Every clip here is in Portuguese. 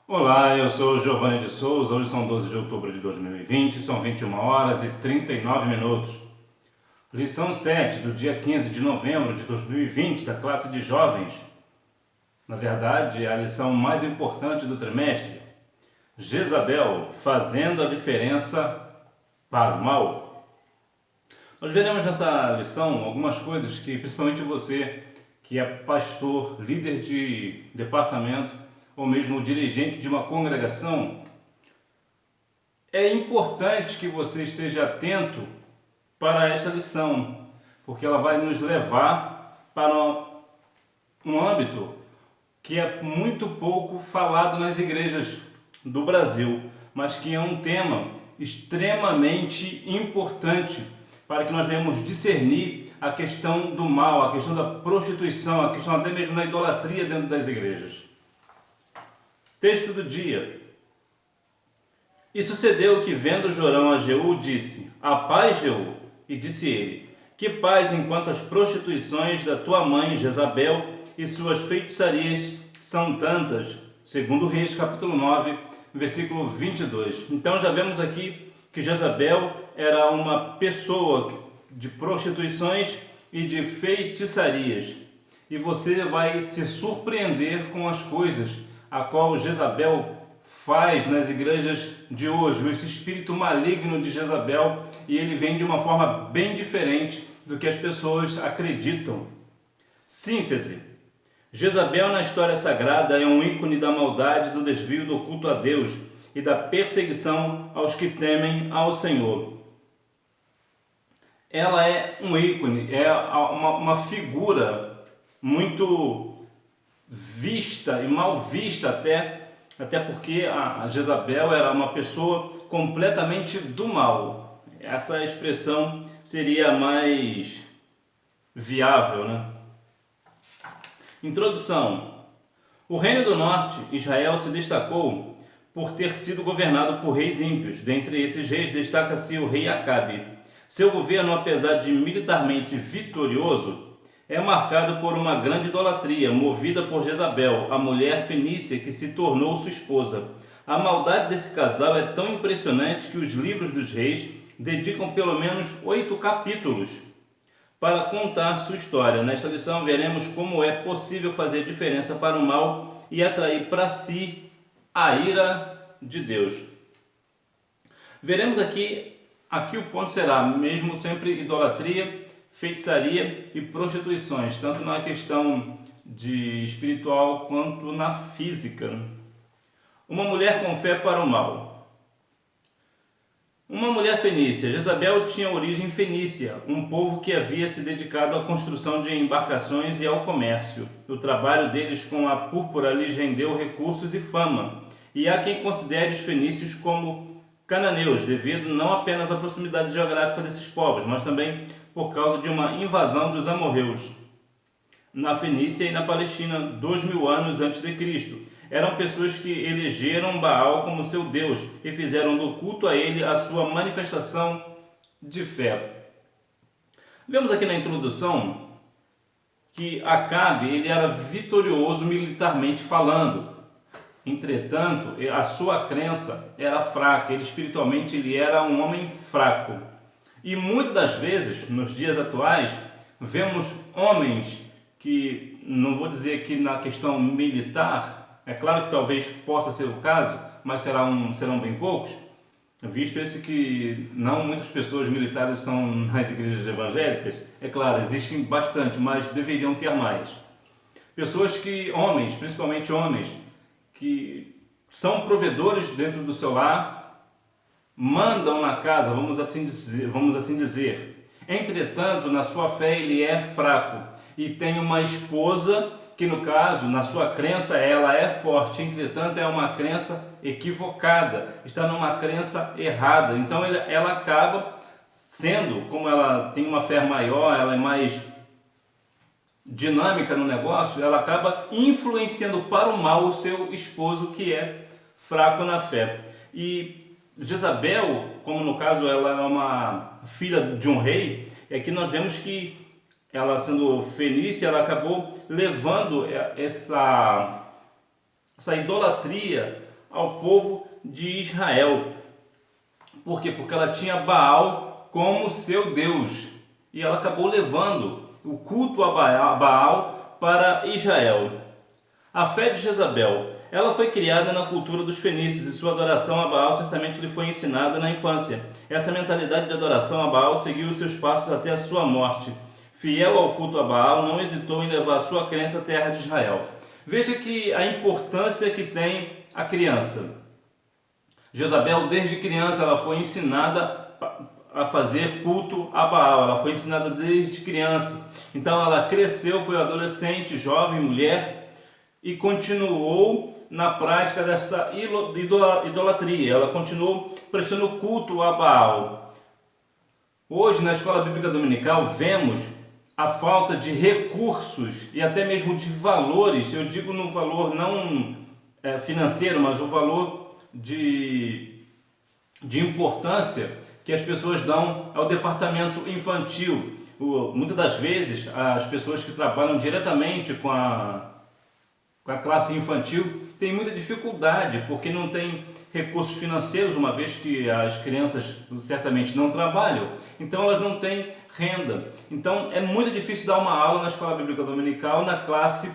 Olá, eu sou Giovanni de Souza. Hoje são 12 de outubro de 2020, são 21 horas e 39 minutos. Lição 7 do dia 15 de novembro de 2020 da classe de jovens. Na verdade, é a lição mais importante do trimestre. Jezabel fazendo a diferença para o mal. Nós veremos nessa lição algumas coisas que, principalmente você que é pastor, líder de departamento ou mesmo dirigente de uma congregação, é importante que você esteja atento para esta lição, porque ela vai nos levar para um âmbito que é muito pouco falado nas igrejas do Brasil, mas que é um tema extremamente importante para que nós venhamos discernir a questão do mal, a questão da prostituição, a questão até mesmo da idolatria dentro das igrejas. Texto do dia. E sucedeu que, vendo Jorão a Jeú, disse: A paz, Jeú. E disse ele: Que paz, enquanto as prostituições da tua mãe Jezabel e suas feitiçarias são tantas. Segundo Reis, capítulo 9, versículo 22. Então já vemos aqui que Jezabel era uma pessoa de prostituições e de feitiçarias. E você vai se surpreender com as coisas a qual Jezabel faz nas igrejas de hoje, esse espírito maligno de Jezabel, e ele vem de uma forma bem diferente do que as pessoas acreditam. Síntese: Jezabel na história sagrada é um ícone da maldade, do desvio do culto a Deus e da perseguição aos que temem ao Senhor. Ela é um ícone, é uma figura muito vista e mal vista até porque a Jezabel era uma pessoa completamente do mal. Essa expressão seria mais viável, né? Introdução. O Reino do Norte, Israel, se destacou por ter sido governado por reis ímpios. Dentre esses reis destaca-se o rei Acabe. Seu governo, apesar de militarmente vitorioso, é marcado por uma grande idolatria, movida por Jezabel, a mulher fenícia que se tornou sua esposa. A maldade desse casal é tão impressionante que os livros dos reis dedicam pelo menos 8 capítulos para contar sua história. Nesta lição veremos como é possível fazer diferença para o mal e atrair para si a ira de Deus. Veremos aqui o ponto será mesmo sempre idolatria, feitiçaria e prostituições, tanto na questão de espiritual quanto na física. Uma mulher com fé para o mal. Uma mulher fenícia. Jezabel tinha origem fenícia, um povo que havia se dedicado à construção de embarcações e ao comércio. O trabalho deles com a púrpura lhes rendeu recursos e fama, e há quem considere os fenícios como cananeus, devido não apenas à proximidade geográfica desses povos, mas também por causa de uma invasão dos amorreus na Fenícia e na Palestina 2000 anos antes de Cristo. Eram pessoas que elegeram Baal como seu Deus e fizeram do culto a ele a sua manifestação de fé. Vemos aqui na introdução que Acabe ele era vitorioso militarmente falando. Entretanto, a sua crença era fraca, ele espiritualmente ele era um homem fraco. E muitas das vezes, nos dias atuais, vemos homens que, não vou dizer que na questão militar, é claro que talvez possa ser o caso, mas serão bem poucos, visto esse que não muitas pessoas militares são nas igrejas evangélicas. É claro, existem bastante, mas deveriam ter mais. Pessoas que, homens, principalmente homens, que são provedores dentro do seu lar, mandam na casa, vamos assim dizer. Entretanto, na sua fé ele é fraco e tem uma esposa que, no caso, na sua crença, ela é forte. Entretanto, é uma crença equivocada, está numa crença errada. Então, ela acaba sendo, como ela tem uma fé maior, ela é mais dinâmica no negócio, ela acaba influenciando para o mal o seu esposo, que é fraco na fé. E Jezabel, como no caso ela é uma filha de um rei, é que nós vemos que ela, sendo fenícia, ela acabou levando essa idolatria ao povo de Israel. Por quê? Porque ela tinha Baal como seu Deus. E ela acabou levando o culto a Baal para Israel. A fé de Jezabel. Ela foi criada na cultura dos fenícios e sua adoração a Baal certamente lhe foi ensinada na infância. Essa mentalidade de adoração a Baal seguiu os seus passos até a sua morte. Fiel ao culto a Baal, não hesitou em levar a sua crença à terra de Israel. Veja que a importância que tem a criança. Jezabel, desde criança, ela foi ensinada a fazer culto a Baal. Ela foi ensinada desde criança. Então ela cresceu, foi adolescente, jovem, mulher e continuou na prática dessa idolatria. Ela continuou prestando culto a Baal. Hoje, na escola bíblica dominical, vemos a falta de recursos e até mesmo de valores. Eu digo no valor não financeiro, mas o valor de importância que as pessoas dão ao departamento infantil. Muitas das vezes, as pessoas que trabalham diretamente com a classe infantil têm muita dificuldade, porque não tem recursos financeiros, uma vez que as crianças certamente não trabalham, então elas não têm renda. Então é muito difícil dar uma aula na escola bíblica dominical na classe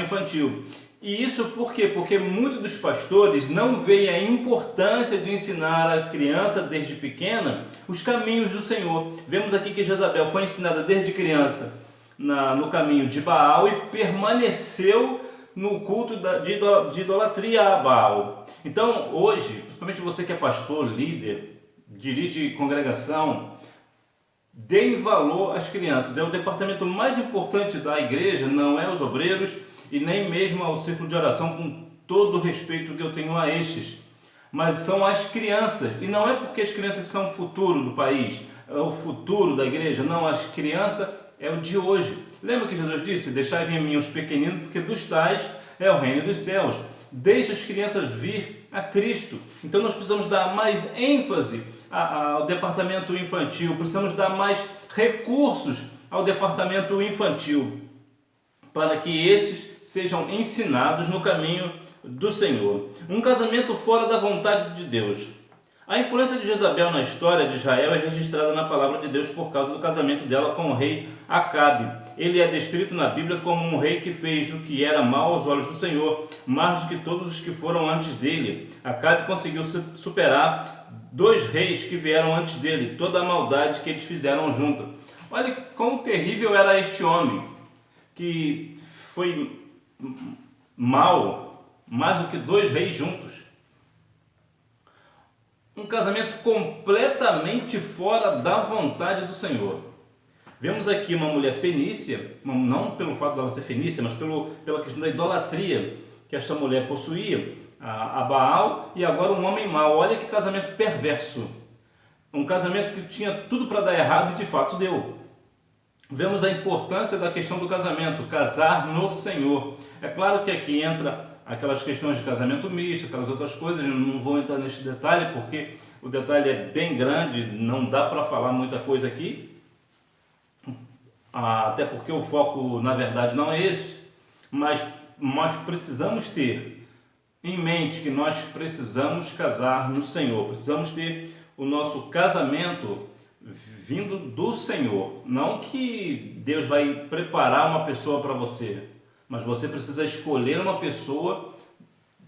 infantil. E isso por quê? Porque muitos dos pastores não veem a importância de ensinar a criança desde pequena os caminhos do Senhor. Vemos aqui que Jezabel foi ensinada desde criança no caminho de Baal e permaneceu no culto de idolatria a Baal. Então hoje, principalmente você que é pastor, líder, dirige congregação, deem valor às crianças. É o departamento mais importante da igreja, não é os obreiros e nem mesmo ao círculo de oração, com todo o respeito que eu tenho a estes, mas são as crianças. E não é porque as crianças são o futuro do país, é o futuro da igreja, não, as crianças é o de hoje. Lembra que Jesus disse: deixai vir a mim os pequeninos, porque dos tais é o reino dos céus. Deixa as crianças vir a Cristo. Então nós precisamos dar mais ênfase ao departamento infantil, precisamos dar mais recursos ao departamento infantil, para que esses sejam ensinados no caminho do Senhor. Um casamento fora da vontade de Deus. A influência de Jezabel na história de Israel é registrada na palavra de Deus por causa do casamento dela com o rei Acabe. Ele é descrito na Bíblia como um rei que fez o que era mal aos olhos do Senhor, mais do que todos os que foram antes dele. Acabe conseguiu superar 2 reis que vieram antes dele, toda a maldade que eles fizeram junto. Olha quão terrível era este homem, que foi mal mais do que 2 reis juntos. Um casamento completamente fora da vontade do Senhor. Vemos aqui uma mulher fenícia, não pelo fato dela ser fenícia, mas pela questão da idolatria que esta mulher possuía, a Baal, e agora um homem mau. Olha que casamento perverso. Um casamento que tinha tudo para dar errado e de fato deu. Vemos a importância da questão do casamento, casar no Senhor. É claro que aqui entra aquelas questões de casamento misto, aquelas outras coisas, eu não vou entrar neste detalhe, porque o detalhe é bem grande, não dá para falar muita coisa aqui, até porque o foco, na verdade, não é esse, mas nós precisamos ter em mente que nós precisamos casar no Senhor, precisamos ter o nosso casamento vindo do Senhor. Não que Deus vai preparar uma pessoa para você, mas você precisa escolher uma pessoa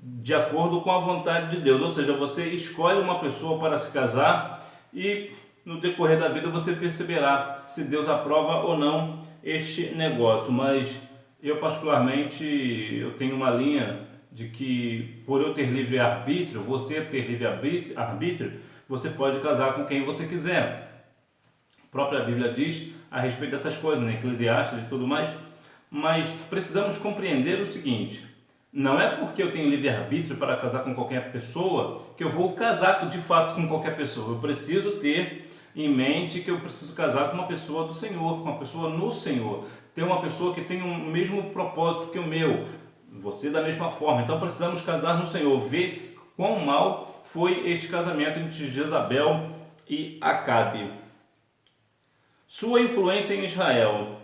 de acordo com a vontade de Deus. Ou seja, você escolhe uma pessoa para se casar e no decorrer da vida você perceberá se Deus aprova ou não este negócio. Mas eu particularmente, eu tenho uma linha de que por eu ter livre-arbítrio, você ter livre-arbítrio, você pode casar com quem você quiser. A própria Bíblia diz a respeito dessas coisas, né? Eclesiastes e tudo mais. Mas precisamos compreender o seguinte: não é porque eu tenho livre-arbítrio para casar com qualquer pessoa que eu vou casar de fato com qualquer pessoa. Eu preciso ter em mente que eu preciso casar com uma pessoa do Senhor, com uma pessoa no Senhor. Ter uma pessoa que tem o mesmo propósito que o meu, você da mesma forma. Então precisamos casar no Senhor. Ver quão mal foi este casamento entre Jezabel e Acabe. Sua influência em Israel.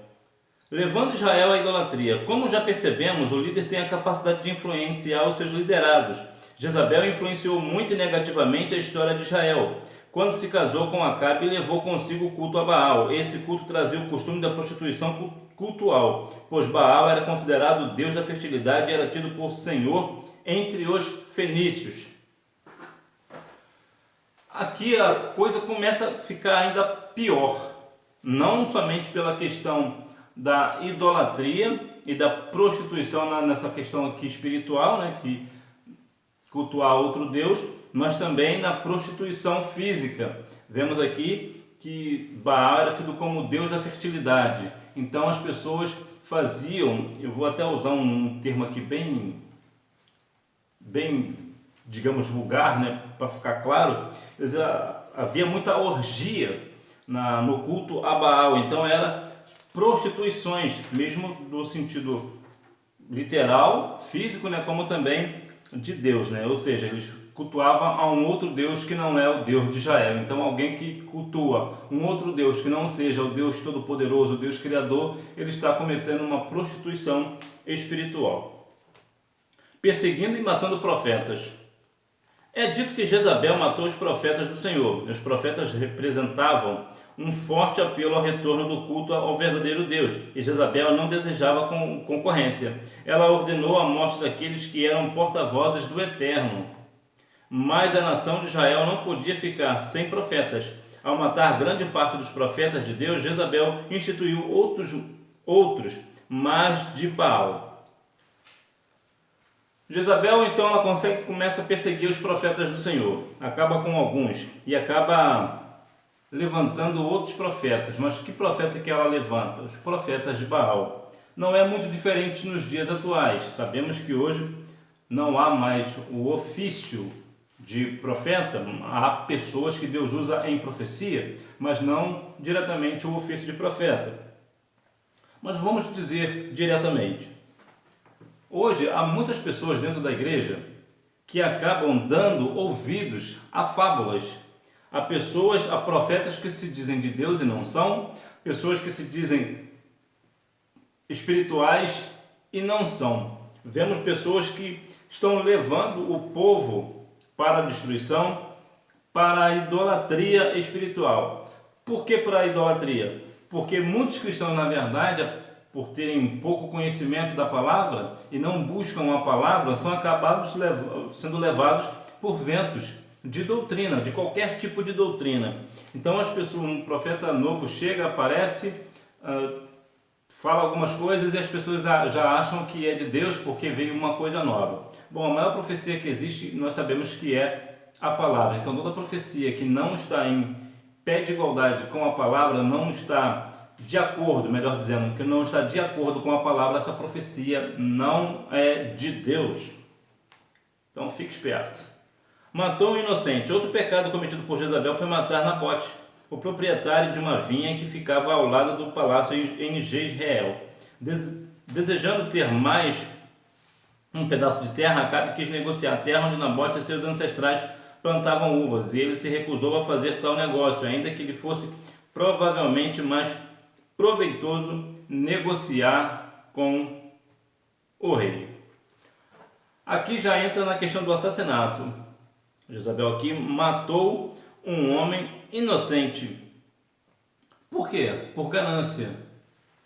Levando Israel à idolatria. Como já percebemos, o líder tem a capacidade de influenciar os seus liderados. Jezabel influenciou muito e negativamente a história de Israel. Quando se casou com Acabe, levou consigo o culto a Baal. Esse culto trazia o costume da prostituição cultual, pois Baal era considerado o deus da fertilidade e era tido por senhor entre os fenícios. Aqui a coisa começa a ficar ainda pior, não somente pela questão da idolatria e da prostituição nessa questão aqui espiritual, né, que cultuar outro deus, mas também na prostituição física. Vemos aqui que Baal era tido como deus da fertilidade. Então as pessoas faziam, eu vou até usar um termo aqui bem digamos vulgar, né, para ficar claro, havia muita orgia no culto a Baal. Então era prostituições, mesmo no sentido literal, físico, né, como também de Deus, né? Ou seja, eles cultuavam a um outro Deus que não é o Deus de Israel. Então alguém que cultua um outro Deus que não seja o Deus Todo-Poderoso, o Deus Criador, ele está cometendo uma prostituição espiritual. Perseguindo e matando profetas. É dito que Jezabel matou os profetas do Senhor. Os profetas representavam um forte apelo ao retorno do culto ao verdadeiro Deus, e Jezabel não desejava concorrência. Ela ordenou a morte daqueles que eram porta-vozes do Eterno. Mas a nação de Israel não podia ficar sem profetas. Ao matar grande parte dos profetas de Deus, Jezabel instituiu outros, mas de Baal. Jezabel, então, ela começa a perseguir os profetas do Senhor, acaba com alguns e acaba levantando outros profetas. Mas que profeta que ela levanta? Os profetas de Baal. Não é muito diferente nos dias atuais. Sabemos que hoje não há mais o ofício de profeta. Há pessoas que Deus usa em profecia, mas não diretamente o ofício de profeta. Mas vamos dizer diretamente. Hoje há muitas pessoas dentro da igreja que acabam dando ouvidos a fábulas, a profetas que se dizem de Deus e não são, pessoas que se dizem espirituais e não são. Vemos pessoas que estão levando o povo para a destruição, para a idolatria espiritual. Por que para a idolatria? Porque muitos cristãos, na verdade, por terem pouco conhecimento da palavra e não buscam a palavra, são acabados sendo levados por ventos de doutrina, de qualquer tipo de doutrina. Então as pessoas, um profeta novo chega, aparece, fala algumas coisas e as pessoas já acham que é de Deus porque veio uma coisa nova. Bom, a maior profecia que existe, nós sabemos que é a palavra. Então toda profecia que não está em pé de igualdade com a palavra, não está de acordo, melhor dizendo, que não está de acordo com a palavra, essa profecia não é de Deus. Então fique esperto. Matou um inocente. Outro pecado cometido por Jezabel foi matar Nabote, o proprietário de uma vinha que ficava ao lado do palácio em Jezreel. Desejando ter mais um pedaço de terra, Acabe quis negociar a terra onde Nabote e seus ancestrais plantavam uvas, e ele se recusou a fazer tal negócio, ainda que ele fosse provavelmente mais proveitoso negociar com o rei. Aqui já entra na questão do assassinato. Jezabel aqui matou um homem inocente. Por quê? Por ganância.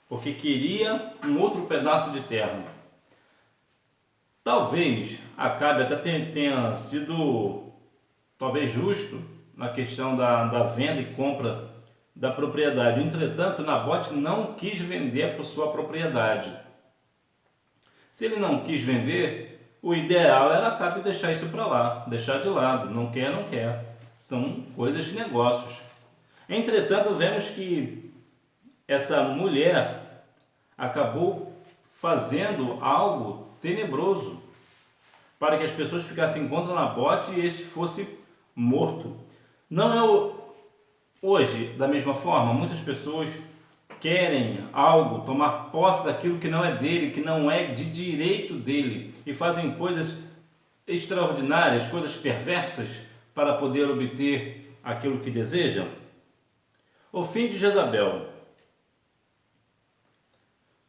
Porque queria um outro pedaço de terra. Talvez Acabe até tenha sido justo na questão da venda e compra da propriedade. Entretanto, Nabote não quis vender a sua propriedade. Se ele não quis vender, o ideal era Acabe deixar isso para lá, deixar de lado. Não quer, não quer. São coisas de negócios. Entretanto, vemos que essa mulher acabou fazendo algo tenebroso para que as pessoas ficassem contra Nabote e este fosse morto. Não é hoje, da mesma forma, muitas pessoas querem algo, tomar posse daquilo que não é dele, que não é de direito dele, e fazem coisas extraordinárias, coisas perversas para poder obter aquilo que desejam. O fim de Jezabel.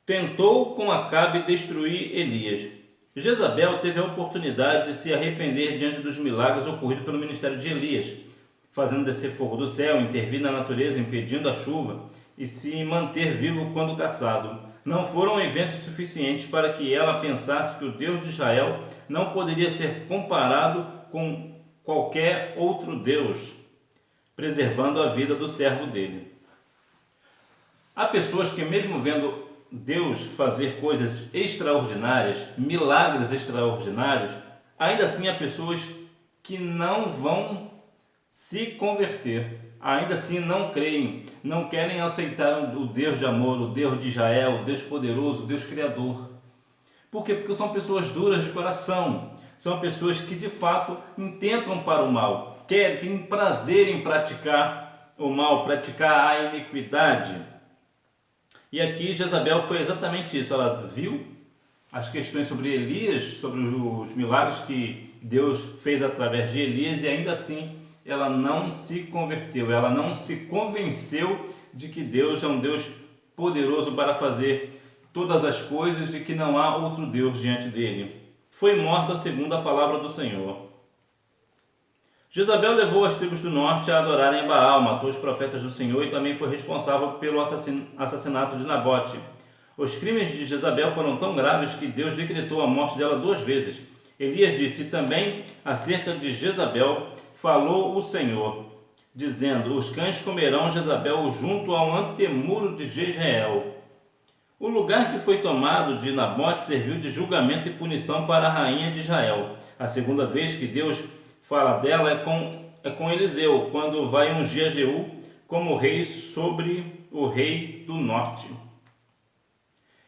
tentou com Acabe destruir Elias. Jezabel teve a oportunidade de se arrepender diante dos milagres ocorridos pelo ministério de Elias, fazendo descer fogo do céu, intervir na natureza, impedindo a chuva e se manter vivo quando caçado. Não foram eventos suficientes para que ela pensasse que o Deus de Israel não poderia ser comparado com qualquer outro Deus, preservando a vida do servo dele. Há pessoas que, mesmo vendo Deus fazer coisas extraordinárias, milagres extraordinários, ainda assim há pessoas que não vão se converter, ainda assim não creem, não querem aceitar o Deus de amor, o Deus de Israel, o Deus poderoso, o Deus criador. Por quê? Porque são pessoas duras de coração, são pessoas que de fato intentam para o mal, têm prazer em praticar o mal, praticar a iniquidade. E aqui Jezabel foi exatamente isso. Ela viu as questões sobre Elias, sobre os milagres que Deus fez através de Elias, e ainda assim ela não se converteu, ela não se convenceu de que Deus é um Deus poderoso para fazer todas as coisas e que não há outro Deus diante dele. Foi morta segundo a palavra do Senhor. Jezabel levou as tribos do norte a adorarem Baal, matou os profetas do Senhor e também foi responsável pelo assassinato de Nabote. Os crimes de Jezabel foram tão graves que Deus decretou a morte dela 2 vezes. Elias disse também acerca de Jezabel, falou o Senhor, dizendo: os cães comerão Jezabel junto ao antemuro de Jezreel. O lugar que foi tomado de Nabote serviu de julgamento e punição para a rainha de Israel. A segunda vez que Deus fala dela é com Eliseu, quando vai ungir a Jeú como rei sobre o rei do norte.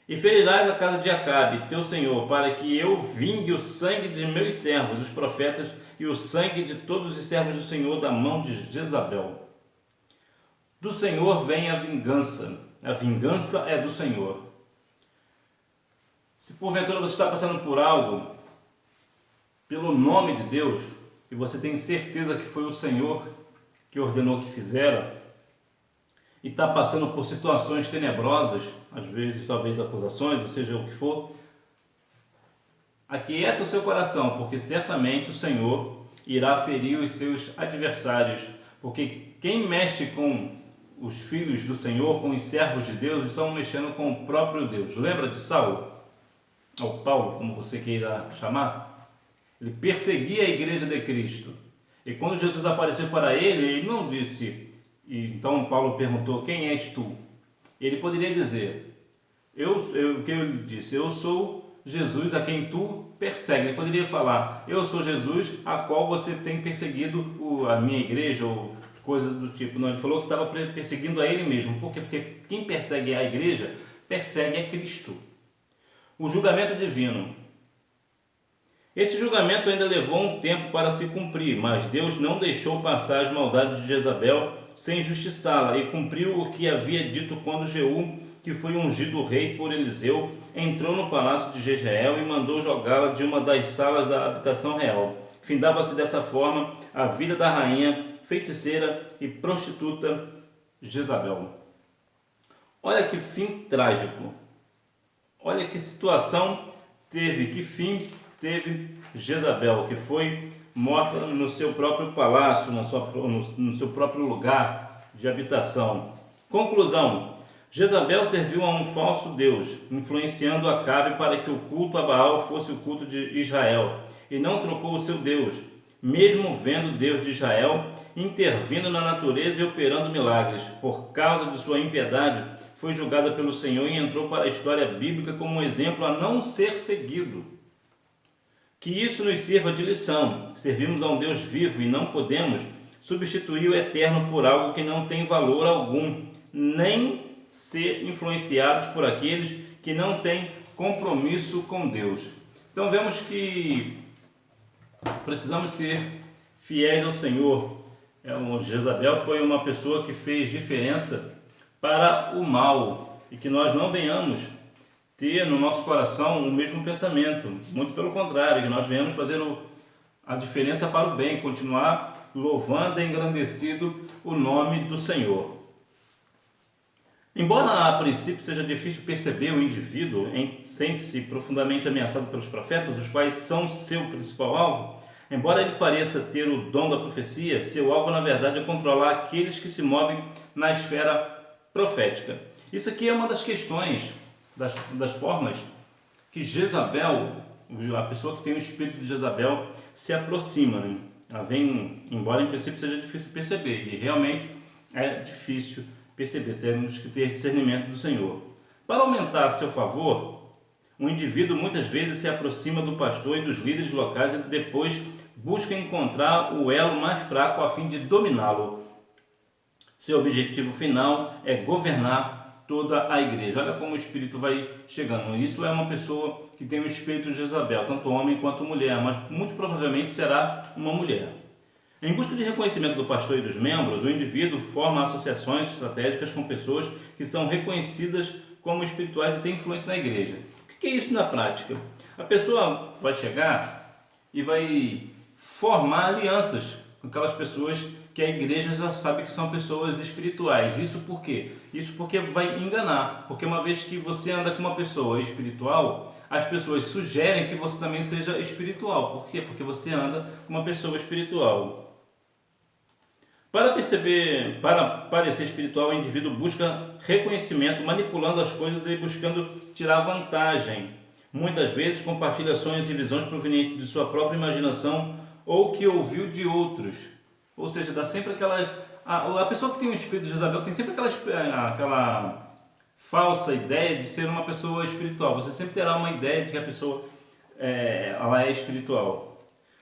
E ferirás a casa de Acabe, teu senhor, para que eu vingue o sangue de meus servos, os profetas, e o sangue de todos os servos do Senhor da mão de Jezabel. Do Senhor vem a vingança é do Senhor. Se porventura você está passando por algo, pelo nome de Deus, e você tem certeza que foi o Senhor que ordenou que fizera, e está passando por situações tenebrosas, às vezes talvez acusações, ou seja o que for, aquieta o seu coração, porque certamente o Senhor irá ferir os seus adversários, porque quem mexe com os filhos do Senhor, com os servos de Deus, estão mexendo com o próprio Deus. Lembra de Saul? Ou Paulo, como você queira chamar? Ele perseguia a igreja de Cristo. E quando Jesus apareceu para ele, ele não disse... Então Paulo perguntou: quem és tu? Ele poderia dizer: o que ele disse? Eu sou Jesus a quem tu persegue. Ele poderia falar: eu sou Jesus a qual você tem perseguido a minha igreja, ou coisas do tipo. Não, ele falou que estava perseguindo a ele mesmo. Por quê? Porque quem persegue a igreja, persegue a Cristo. O julgamento divino. Esse julgamento ainda levou um tempo para se cumprir, mas Deus não deixou passar as maldades de Jezabel sem justiçá-la, e cumpriu o que havia dito quando Jeú, que foi ungido rei por Eliseu, entrou no palácio de Jezreel e mandou jogá-la de uma das salas da habitação real. Findava-se dessa forma a vida da rainha, feiticeira e prostituta Jezabel. Olha que fim trágico. Olha que situação teve, que fim teve Jezabel, que foi morta no seu próprio palácio, no seu próprio lugar de habitação. Conclusão: Jezabel serviu a um falso Deus, influenciando Acabe para que o culto a Baal fosse o culto de Israel, e não trocou o seu Deus, mesmo vendo Deus de Israel intervindo na natureza e operando milagres. Por causa de sua impiedade, foi julgada pelo Senhor e entrou para a história bíblica como um exemplo a não ser seguido. Que isso nos sirva de lição. Servimos a um Deus vivo e não podemos substituir o eterno por algo que não tem valor algum, nem ser influenciados por aqueles que não têm compromisso com Deus. Então vemos que precisamos ser fiéis ao Senhor. Jezabel foi uma pessoa que fez diferença para o mal, e que nós não venhamos ter no nosso coração o mesmo pensamento, muito pelo contrário, que nós venhamos fazer a diferença para o bem, continuar louvando e engrandecido o nome do Senhor. Embora a princípio seja difícil perceber o indivíduo sente-se profundamente ameaçado pelos profetas, os quais são seu principal alvo, embora ele pareça ter o dom da profecia, seu alvo na verdade é controlar aqueles que se movem na esfera profética. Isso aqui é uma das questões, das formas que Jezabel, a pessoa que tem o espírito de Jezabel, se aproxima. Né? Ela vem, embora em princípio seja difícil perceber, e realmente é difícil perceber, temos que ter discernimento do Senhor. Para aumentar a seu favor, o indivíduo muitas vezes se aproxima do pastor e dos líderes locais e depois busca encontrar o elo mais fraco a fim de dominá-lo. Seu objetivo final é governar toda a igreja. Olha como o espírito vai chegando. Isso é uma pessoa que tem o espírito de Jezabel, tanto homem quanto mulher, mas muito provavelmente será uma mulher. Em busca de reconhecimento do pastor e dos membros, o indivíduo forma associações estratégicas com pessoas que são reconhecidas como espirituais e têm influência na igreja. O que é isso na prática? A pessoa vai chegar e vai formar alianças com aquelas pessoas que a igreja já sabe que são pessoas espirituais. Isso por quê? Isso porque vai enganar. Porque uma vez que você anda com uma pessoa espiritual, as pessoas sugerem que você também seja espiritual. Por quê? Porque você anda com uma pessoa espiritual. Para parecer espiritual, o indivíduo busca reconhecimento, manipulando as coisas e buscando tirar vantagem. Muitas vezes compartilha sonhos e visões provenientes de sua própria imaginação ou que ouviu de outros. Ou seja, dá sempre aquela... A pessoa que tem o espírito de Jezabel tem sempre aquela falsa ideia de ser uma pessoa espiritual. Você sempre terá uma ideia de que a pessoa ela é espiritual.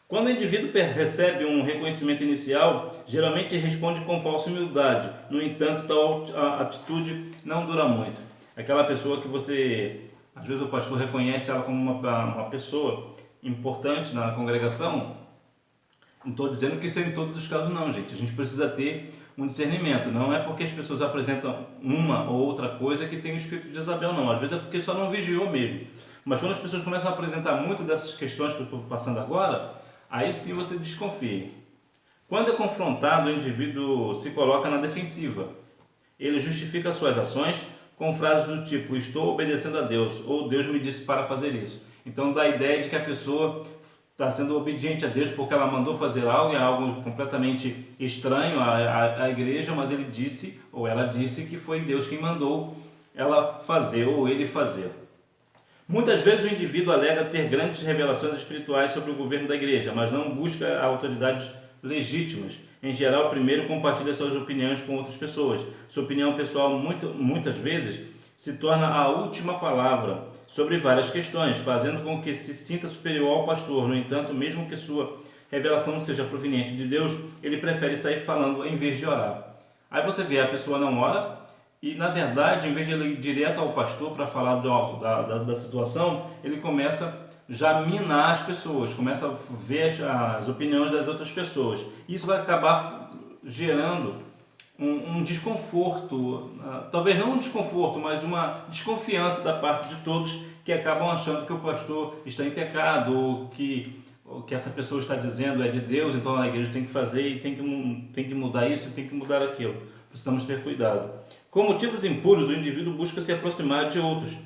Quando o indivíduo recebe um reconhecimento inicial, geralmente responde com falsa humildade. No entanto, tal atitude não dura muito. Aquela pessoa que você, às vezes o pastor reconhece ela como uma pessoa importante na congregação. Não estou dizendo que isso é em todos os casos não, gente. A gente precisa ter um discernimento. Não é porque as pessoas apresentam uma ou outra coisa que tem o espírito de Jezabel, não. Às vezes é porque só não vigiou mesmo. Mas quando as pessoas começam a apresentar muito dessas questões que eu estou passando agora, aí sim você desconfia. Quando é confrontado, o indivíduo se coloca na defensiva. Ele justifica suas ações com frases do tipo: estou obedecendo a Deus, ou Deus me disse para fazer isso. Então dá a ideia de que a pessoa está sendo obediente a Deus porque ela mandou fazer algo, é algo completamente estranho à igreja, mas ele disse, ou ela disse, que foi Deus quem mandou ela fazer, ou ele fazer. Muitas vezes o indivíduo alega ter grandes revelações espirituais sobre o governo da igreja, mas não busca autoridades legítimas. Em geral, primeiro compartilha suas opiniões com outras pessoas. Sua opinião pessoal muitas vezes se torna a última palavra sobre várias questões, fazendo com que se sinta superior ao pastor. No entanto, mesmo que sua revelação não seja proveniente de Deus, ele prefere sair falando em vez de orar. Aí você vê, a pessoa não ora, e na verdade, em vez de ele ir direto ao pastor para falar da situação, ele começa já a minar as pessoas, começa a ver as opiniões das outras pessoas. Isso vai acabar gerando um desconforto, talvez não um desconforto, mas uma desconfiança da parte de todos que acabam achando que o pastor está em pecado, ou que o que essa pessoa está dizendo é de Deus, então a igreja tem que fazer e tem que mudar isso e tem que mudar aquilo. Precisamos ter cuidado. Com motivos impuros, o indivíduo busca se aproximar de outros,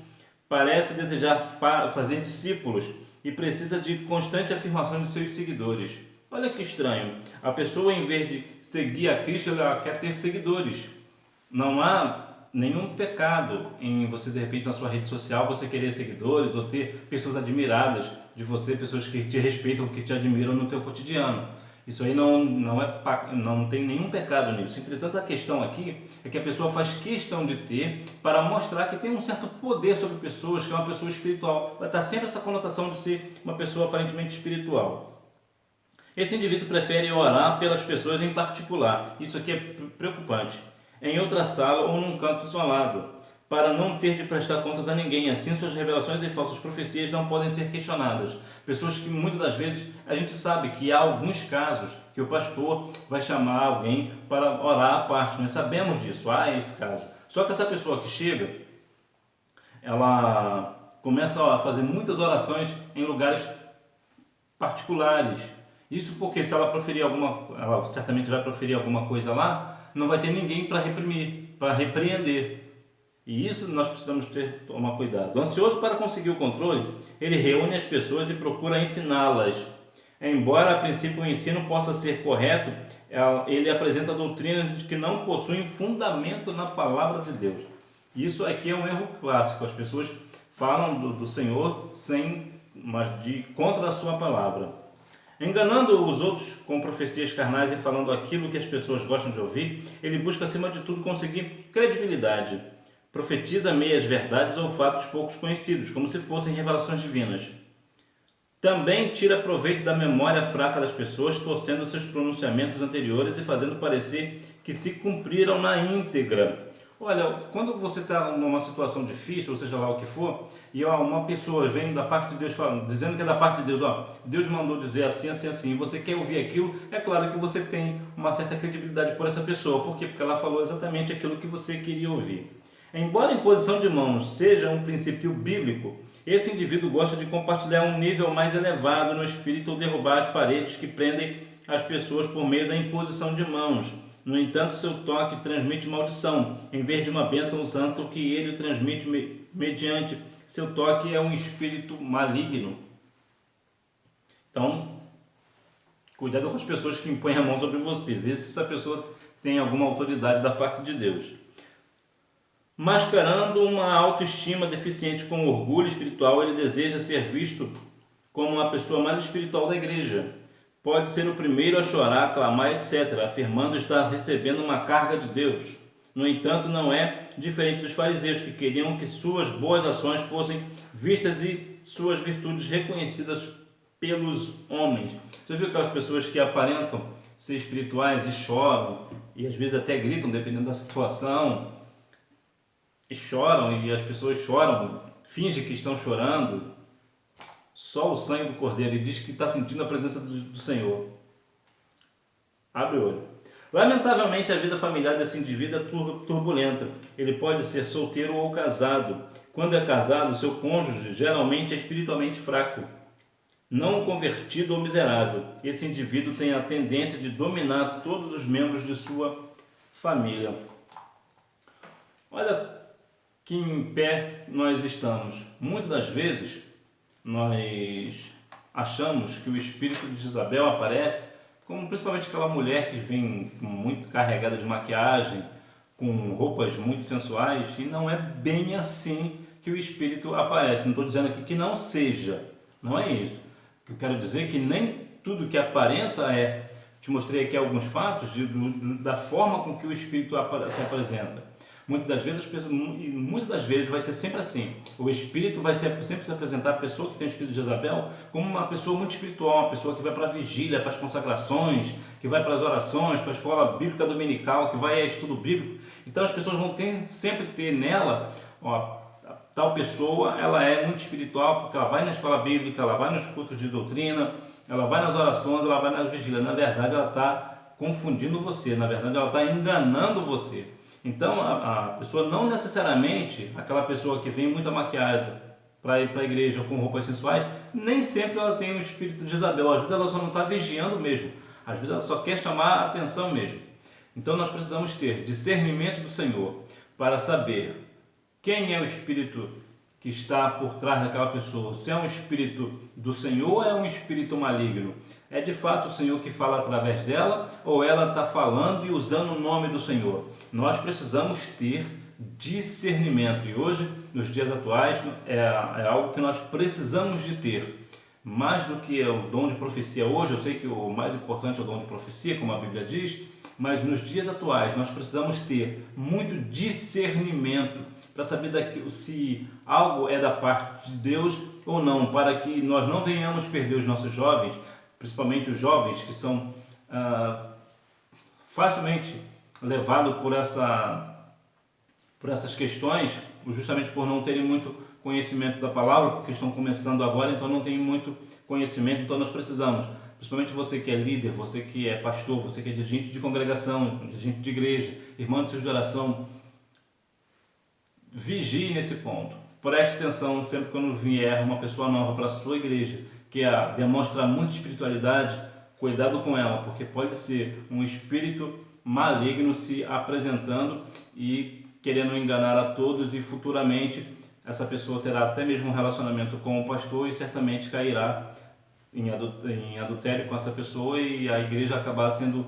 parece desejar fazer discípulos e precisa de constante afirmação de seus seguidores. Olha que estranho, a pessoa, em vez de seguir a Cristo, ela quer ter seguidores. Não há nenhum pecado em você, de repente, na sua rede social, você querer seguidores ou ter pessoas admiradas de você, pessoas que te respeitam, que te admiram no teu cotidiano. Isso aí não tem nenhum pecado nisso. Entretanto, a questão aqui é que a pessoa faz questão de ter para mostrar que tem um certo poder sobre pessoas, que é uma pessoa espiritual. Vai estar sempre essa conotação de ser uma pessoa aparentemente espiritual. Esse indivíduo prefere orar pelas pessoas em particular. Isso aqui é preocupante. Em outra sala ou num canto isolado, para não ter de prestar contas a ninguém. Assim, suas revelações e falsas profecias não podem ser questionadas. Pessoas que muitas das vezes a gente sabe que há alguns casos que o pastor vai chamar alguém para orar à parte. Nós sabemos disso, há esse caso. Só que essa pessoa que chega, ela começa a fazer muitas orações em lugares particulares. Isso porque se ela proferir ela certamente vai proferir alguma coisa lá, não vai ter ninguém para reprimir, para repreender. E isso nós precisamos tomar cuidado. Ansioso para conseguir o controle, ele reúne as pessoas e procura ensiná-las. Embora a princípio o ensino possa ser correto, ele apresenta doutrinas que não possuem fundamento na palavra de Deus. Isso aqui é um erro clássico. As pessoas falam do Senhor contra a sua palavra. Enganando os outros com profecias carnais e falando aquilo que as pessoas gostam de ouvir, ele busca acima de tudo conseguir credibilidade. Profetiza meias verdades ou fatos poucos conhecidos, como se fossem revelações divinas. Também tira proveito da memória fraca das pessoas, torcendo seus pronunciamentos anteriores e fazendo parecer que se cumpriram na íntegra. Olha, quando você está numa situação difícil, ou seja lá o que for, e uma pessoa vem da parte de Deus falando, dizendo que é da parte de Deus, Deus mandou dizer assim, assim, assim, e você quer ouvir aquilo, é claro que você tem uma certa credibilidade por essa pessoa. Por quê? Porque ela falou exatamente aquilo que você queria ouvir. Embora a imposição de mãos seja um princípio bíblico, esse indivíduo gosta de compartilhar um nível mais elevado no espírito ou derrubar as paredes que prendem as pessoas por meio da imposição de mãos. No entanto, seu toque transmite maldição, em vez de uma bênção santa, o que ele transmite mediante seu toque é um espírito maligno. Então, cuidado com as pessoas que impõem a mão sobre você, vê se essa pessoa tem alguma autoridade da parte de Deus. Mascarando uma autoestima deficiente com orgulho espiritual, ele deseja ser visto como a pessoa mais espiritual da igreja. Pode ser o primeiro a chorar, clamar, etc., afirmando estar recebendo uma carga de Deus. No entanto, não é diferente dos fariseus, que queriam que suas boas ações fossem vistas e suas virtudes reconhecidas pelos homens. Você viu aquelas pessoas que aparentam ser espirituais e choram, e às vezes até gritam, dependendo da situação, e choram, e as pessoas choram, fingem que estão chorando, só o sangue do Cordeiro, e diz que está sentindo a presença do Senhor. Abre o olho. Lamentavelmente, a vida familiar desse indivíduo é turbulenta. Ele pode ser solteiro ou casado. Quando é casado, seu cônjuge geralmente é espiritualmente fraco, não convertido ou miserável. Esse indivíduo tem a tendência de dominar todos os membros de sua família. Olha que em pé nós estamos. Muitas das vezes nós achamos que o espírito de Jezabel aparece como principalmente aquela mulher que vem muito carregada de maquiagem, com roupas muito sensuais, e não é bem assim que o espírito aparece. Não estou dizendo aqui que não seja, não é isso. O que eu quero dizer é que nem tudo que aparenta é. Te mostrei aqui alguns fatos da forma com que o espírito se apresenta. Muitas das vezes vai ser sempre assim. O espírito vai sempre se apresentar, a pessoa que tem o espírito de Jezabel, como uma pessoa muito espiritual, uma pessoa que vai para a vigília, para as consagrações, que vai para as orações, para a escola bíblica dominical, que vai a estudo bíblico. Então as pessoas vão sempre ter nela, tal pessoa, ela é muito espiritual, porque ela vai na escola bíblica, ela vai nos cultos de doutrina, ela vai nas orações, ela vai na vigília. Na verdade, ela está confundindo você, na verdade, ela está enganando você. Então, a pessoa não necessariamente, aquela pessoa que vem muito maquiada para ir para a igreja com roupas sensuais, nem sempre ela tem o espírito de Jezabel. Às vezes ela só não está vigiando mesmo. Às vezes ela só quer chamar a atenção mesmo. Então nós precisamos ter discernimento do Senhor para saber quem é o espírito que está por trás daquela pessoa. Se é um espírito do Senhor ou é um espírito maligno. É de fato o Senhor que fala através dela ou ela está falando e usando o nome do Senhor? Nós precisamos ter discernimento e hoje, nos dias atuais, é algo que nós precisamos de ter. Mais do que o dom de profecia hoje, eu sei que o mais importante é o dom de profecia, como a Bíblia diz, mas nos dias atuais nós precisamos ter muito discernimento para saber se algo é da parte de Deus ou não, para que nós não venhamos perder os nossos jovens, principalmente os jovens que são facilmente levados por essas questões, justamente por não terem muito conhecimento da palavra, porque estão começando agora, então não tem muito conhecimento. Então nós precisamos, principalmente você que é líder, você que é pastor, você que é dirigente de congregação, dirigente de igreja, irmão de seus de oração, vigie nesse ponto. Preste atenção sempre quando vier uma pessoa nova para a sua igreja, que demonstra muita espiritualidade, cuidado com ela, porque pode ser um espírito maligno se apresentando e querendo enganar a todos, e futuramente essa pessoa terá até mesmo um relacionamento com o pastor e certamente cairá em adultério com essa pessoa, e a igreja acabar sendo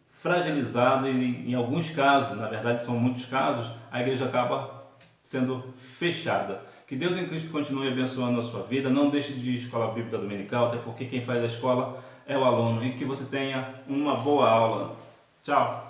fragilizada, e em alguns casos, na verdade são muitos casos, a igreja acaba sendo fechada. Que Deus em Cristo continue abençoando a sua vida. Não deixe de ir à escola bíblica dominical, até porque quem faz a escola é o aluno, e que você tenha uma boa aula. Tchau!